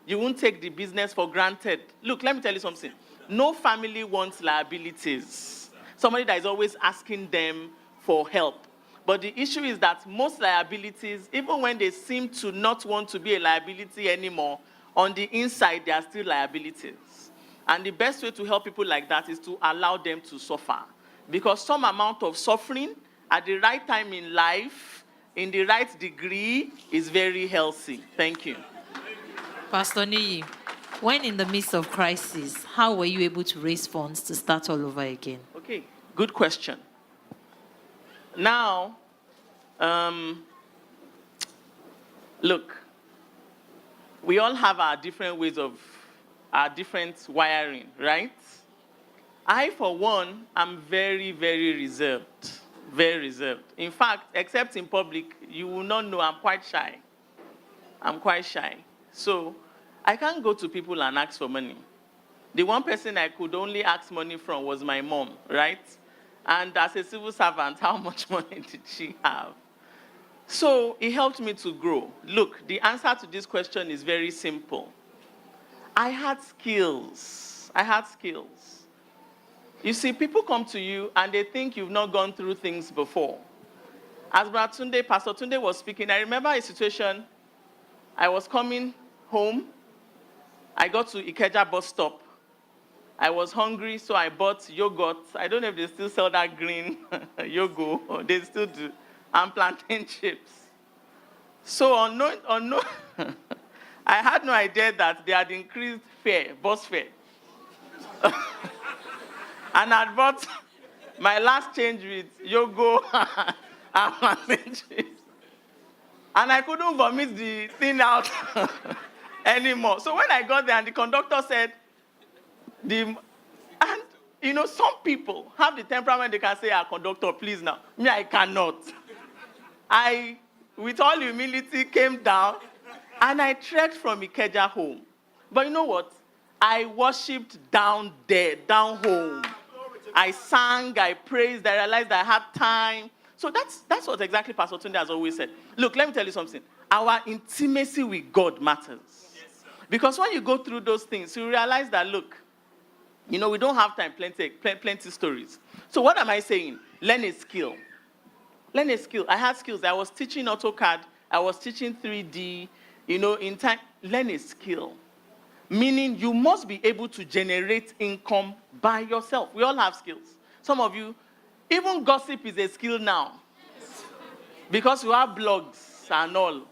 You won't take the business for granted. Look, let me tell you something. No family wants liabilities. Somebody that is always asking them for help. But the issue is that most liabilities, even when they seem to not want to be a liability anymore, on the inside, they are still liabilities. And the best way to help people like that is to allow them to suffer. Because some amount of suffering at the right time in life, in the right degree, is very healthy. Thank you. Pastor Niyi, when in the midst of crisis, how were you able to raise funds to start all over again? Okay, good question. Now, look, we all have our different ways of our different wiring, right? I, for one, am very, very reserved. Very reserved. In fact, except in public, you will not know I'm quite shy. I'm quite shy. So I can't go to people and ask for money. The one person I could only ask money from was my mom, right? And as a civil servant, how much money did she have? So it helped me to grow. Look, the answer to this question is very simple. I had skills. You see, people come to you and they think you've not gone through things before. As Pastor Tunde was speaking, I remember a situation. I was coming home. I got to Ikeja bus stop. I was hungry, so I bought yogurt. I don't know if they still sell that green yogurt, or they still do, and plantain chips. So I had no idea that they had increased bus fare. And I bought my last change with yogurt and massages. And I couldn't vomit the thing out anymore. So when I got there and the conductor said, some people have the temperament, they can say, conductor, please now. Me, I cannot. I, with all humility, came down and I trekked from Ikeja home. But you know what? I worshipped down there, down home. I sang, I praised, I realized I had time. So that's what exactly Pastor Tunde has always said. Look, let me tell you something. Our intimacy with God matters. Yes, because when you go through those things, you realize that, look, we don't have time, plenty stories. So what am I saying? Learn a skill. Learn a skill. I had skills. I was teaching AutoCAD. I was teaching 3D. In time, learn a skill. Meaning you must be able to generate income by yourself. We all have skills. Some of you, even gossip is a skill now. Because you have blogs and all. Do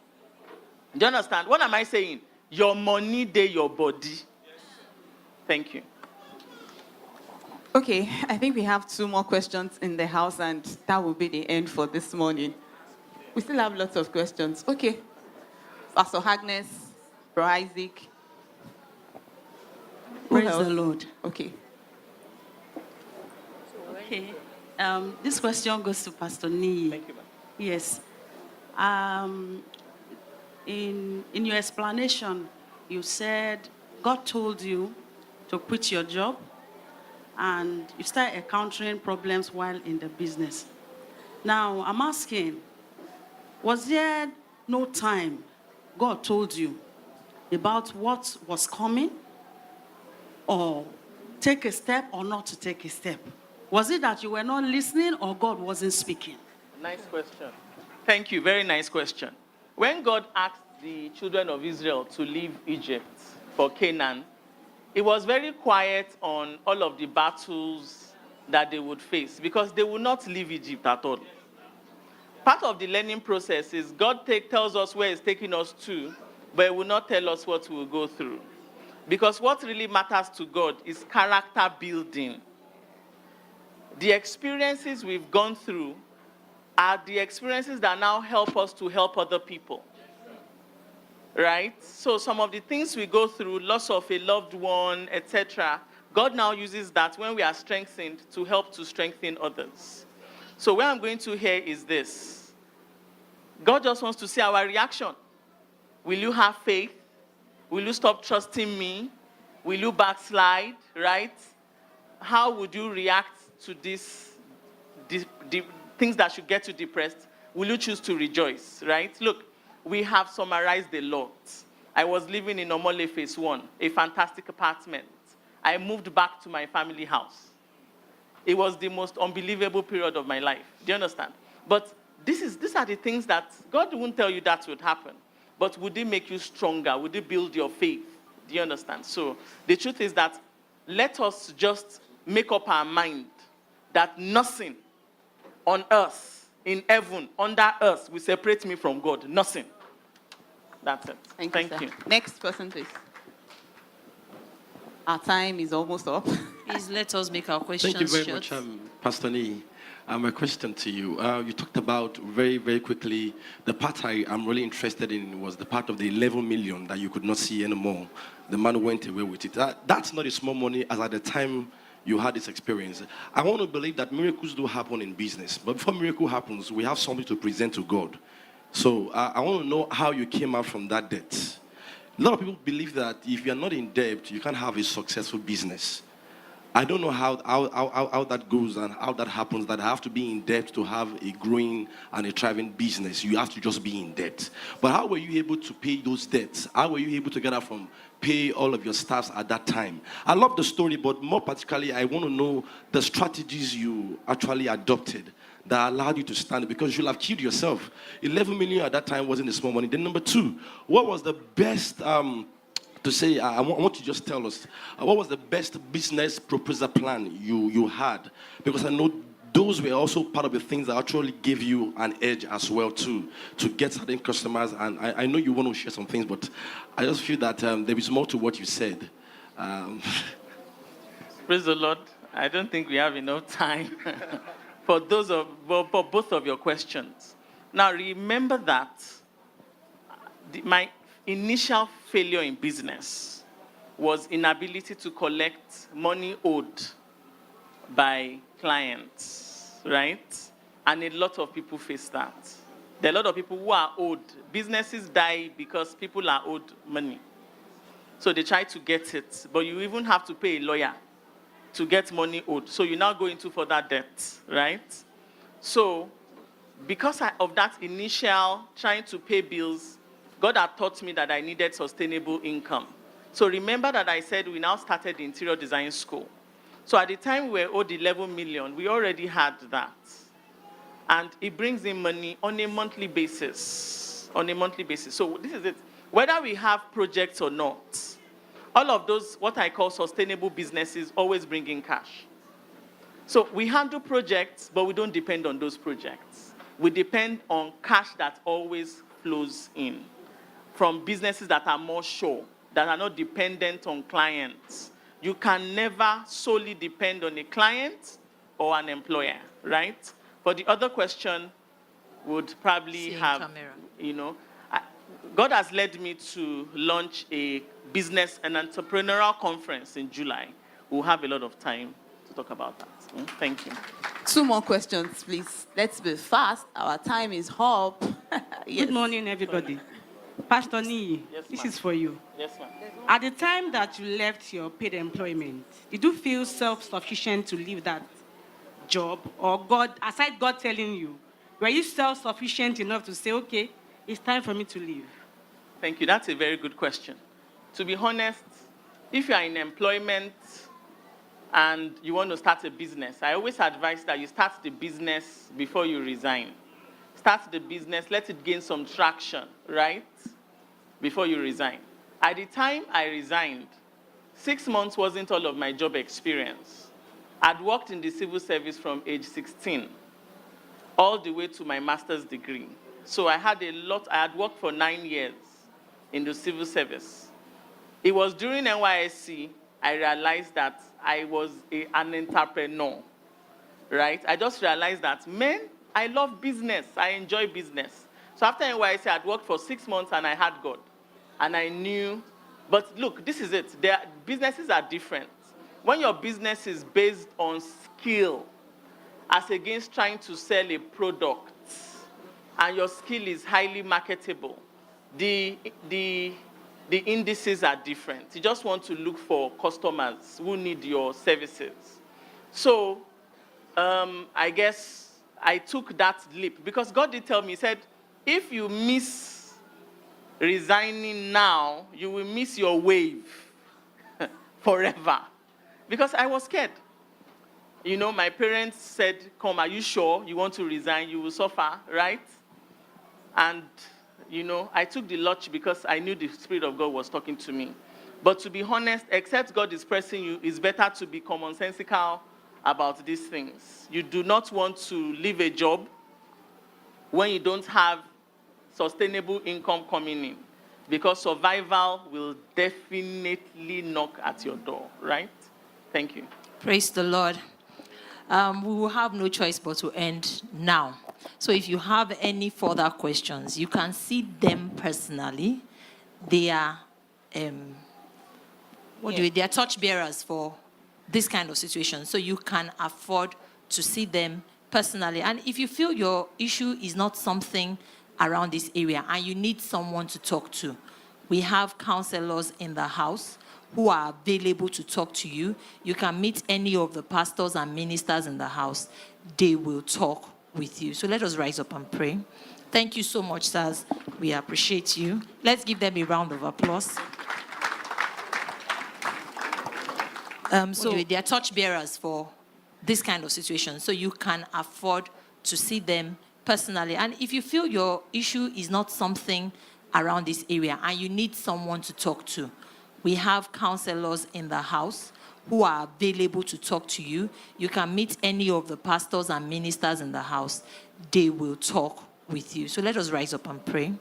you understand? What am I saying? Your money, your body. Thank you. Okay, I think we have 2 more questions in the house, and that will be the end for this morning. We still have lots of questions. Okay. Pastor Agnes, Bro Isaac. Praise the Lord. Okay. Okay. This question goes to Pastor Nii. Thank you, ma'am. Yes. In your explanation, you said God told you to quit your job and you start encountering problems while in the business. Now, I'm asking, was there no time God told you about what was coming, or take a step or not to take a step? Was it that you were not listening or God wasn't speaking? Nice question. Thank you. Very nice question. When God asked the children of Israel to leave Egypt for Canaan, it was very quiet on all of the battles that they would face because they would not leave Egypt at all. Part of the learning process is God tells us where He's taking us to, but He will not tell us what we will go through. Because what really matters to God is character building. The experiences we've gone through are the experiences that now help us to help other people. Right? So some of the things we go through, loss of a loved one, etc., God now uses that when we are strengthened to help to strengthen others. So where I'm going to here is this. God just wants to see our reaction. Will you have faith? Will you stop trusting me? Will you backslide, right? How would you react to these things that should get you depressed? Will you choose to rejoice, right? Look, we have summarized a lot. I was living in Omole Phase 1, a fantastic apartment. I moved back to my family house. It was the most unbelievable period of my life. Do you understand? But these are the things that God won't tell you that would happen. But would it make you stronger? Would it build your faith? Do you understand? So the truth is that let us just make up our mind that nothing on earth, in heaven, under earth will separate me from God. Nothing. That's it. Thank you. Next person, please. Our time is almost up. Please let us make our questions Thank you very short. much, Pastor Nii. A question to you. You talked about very, very quickly, the part I'm really interested in was the part of the 11 million that you could not see anymore. The man went away with it. That's not a small money as at the time you had this experience. I want to believe that miracles do happen in business. But before miracle happens, we have something to present to God. So I want to know how you came out from that debt. A lot of people believe that if you're not in debt, you can't have a successful business. I don't know how that goes and how that happens, that I have to be in debt to have a growing and a thriving business. You have to just be in debt. But how were you able to pay those debts? How were you able to get out from pay all of your staffs at that time? I love the story, but more particularly, I want to know the strategies you actually adopted that allowed you to stand, because you'll have killed yourself. 11 million at that time wasn't a small money. Then number two, what was the best... to say, I want you to just tell us, what was the best business proposal plan you had? Because I know those were also part of the things that actually gave you an edge as well too, to get certain customers. And I know you want to share some things, but I just feel that there is more to what you said. Praise the Lord. I don't think we have enough time for both of your questions. Now, remember that my initial failure in business was inability to collect money owed by clients, right? And a lot of people face that. There are a lot of people who are owed. Businesses die because people are owed money. So they try to get it, but you even have to pay a lawyer to get money owed. So you now go into further debt, right? So because of that initial trying to pay bills, God had taught me that I needed sustainable income. So remember that I said we now started the interior design school. So at the time we were owed 11 million, we already had that. And it brings in money on a monthly basis. On a monthly basis. So this is it. Whether we have projects or not, all of those, what I call sustainable businesses, always bring in cash. So we handle projects, but we don't depend on those projects. We depend on cash that always flows in from businesses that are more sure, that are not dependent on clients. You can never solely depend on a client or an employer, right? But the other question would probably have, God has led me to launch a business and entrepreneurial conference in July. We'll have a lot of time to talk about that. Thank you. 2 more questions, please. Let's be fast. Our time is up. Yes. Good morning, everybody. Pastor Nii, Yes, this ma'am. is for you. Yes, ma'am. At the time that you left your paid employment, did you feel self-sufficient to leave that job? Or aside God telling you, were you self-sufficient enough to say, okay, it's time for me to leave? Thank you. That's a very good question. To be honest, if you are in employment and you want to start a business, I always advise that you start the business before you resign. Start the business, let it gain some traction, right? Before you resign. At the time I resigned, 6 months wasn't all of my job experience. I'd worked in the civil service from age 16 all the way to my master's degree. So I had worked for 9 years in the civil service. It was during NYSC I realized that I was an entrepreneur, right? I just realized that, I love business. I enjoy business. So after NYSC, I'd worked for 6 months and I had God. And I knew, but look, this is it. Businesses are different. When your business is based on skill, as against trying to sell a product, and your skill is highly marketable, the indices are different. You just want to look for customers who need your services. So I guess I took that leap because God did tell me, He said, if you miss resigning now, you will miss your wave forever. Because I was scared. My parents said, come, are you sure you want to resign? You will suffer, right? And, I took the lurch because I knew the Spirit of God was talking to me. But to be honest, except God is pressing you, it's better to be commonsensical about these things. You do not want to leave a job when you don't have sustainable income coming in, because survival will definitely knock at your door, right? Thank you. Praise the Lord. We will have no choice but to end now. So if you have any further questions, you can see them personally. They are, they are torch bearers for this kind of situation. So you can afford to see them personally. And if you feel your issue is not something around this area and you need someone to talk to, we have counselors in the house who are available to talk to you. You can meet any of the pastors and ministers in the house. They will talk with you. So let us rise up and pray. Thank you so much, sirs. We appreciate you. Let's give them a round of applause. So they are torch bearers for this kind of situation. So you can afford to see them personally. And if you feel your issue is not something around this area and you need someone to talk to, we have counselors in the house who are available to talk to you. You can meet any of the pastors and ministers in the house. They will talk with you. So let us rise up and pray.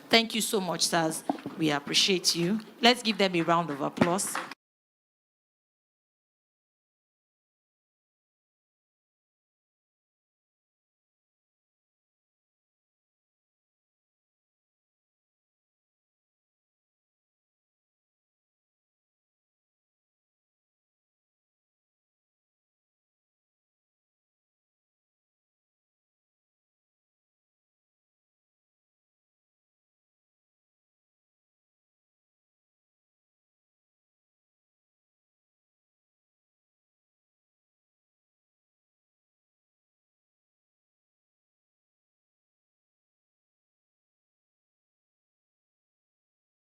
Thank you so much, sirs. We appreciate you. Let's give them a round of applause.